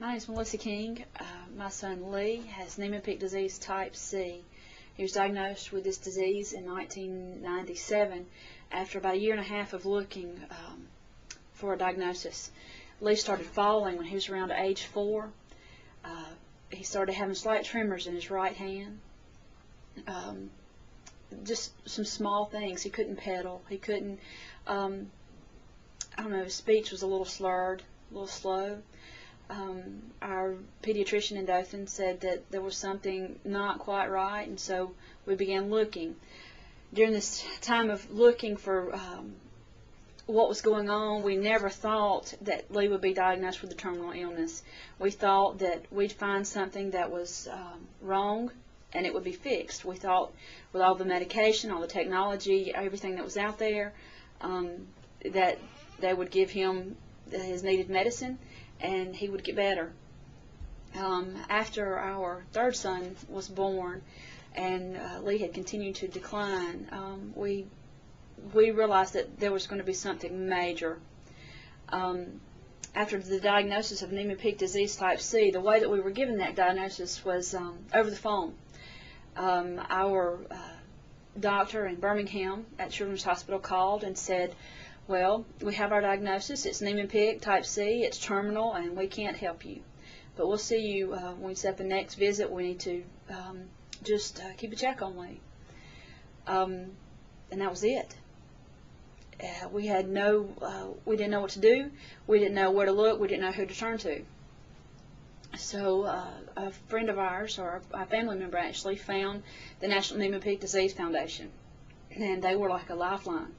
My name is Melissa King. My son Lee has Nieman-Pick disease type C. He was diagnosed with this disease in 1997 after about a year and a half of looking for a diagnosis. Lee started falling when he was around age 4. He started having slight tremors in his right hand. Just some small things. He couldn't pedal. He couldn't, I don't know, his speech was a little slurred, a little slow. Our pediatrician in Dothan said that there was something not quite right, and so we began looking. During this time of looking for what was going on, we never thought that Lee would be diagnosed with a terminal illness. We thought that we'd find something that was wrong and it would be fixed. We thought with all the medication, all the technology, everything that was out there, that they would give him his needed medicine and he would get better. After our third son was born and Lee had continued to decline, we realized that there was going to be something major. After the diagnosis of Nieman-Pick disease type C, the way that we were given that diagnosis was over the phone. Our doctor in Birmingham at Children's Hospital called and said, well, we have our diagnosis, it's Nieman-Pick type C, it's terminal, and we can't help you. But we'll see you when we set up the next visit. We need to just keep a check on Lee. And that was it. We didn't know what to do. We didn't know where to look. We didn't know who to turn to. So a friend of ours, or a family member actually, found the National Nieman-Pick Disease Foundation, and they were like a lifeline.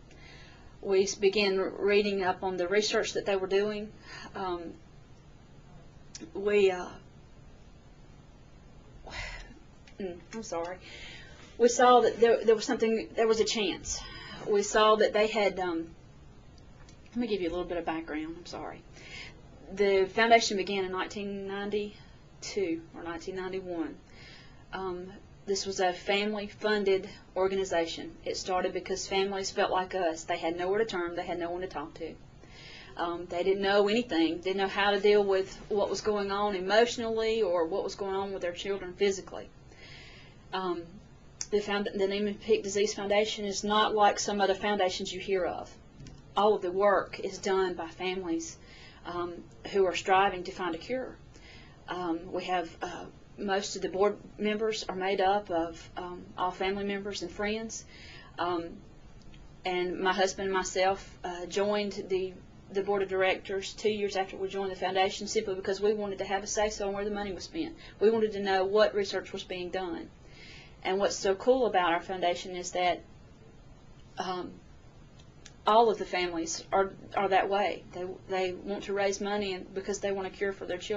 We began reading up on the research that they were doing. I'm sorry. We saw that there was something. There was a chance. We saw that they had. Let me give you a little bit of background. I'm sorry. The foundation began in 1992 or 1991. This was a family-funded organization. It started because families felt like us. They had nowhere to turn. They had no one to talk to. They didn't know anything. Didn't know how to deal with what was going on emotionally or what was going on with their children physically. The Nieman-Pick Disease Foundation is not like some other foundations you hear of. All of the work is done by families who are striving to find a cure. We have most of the board members are made up of all family members and friends. And my husband and myself joined the board of directors 2 years after we joined the foundation, simply because we wanted to have a say-so on where the money was spent. We wanted to know what research was being done. And what's so cool about our foundation is that all of the families are that way. They want to raise money because they want a cure for their children.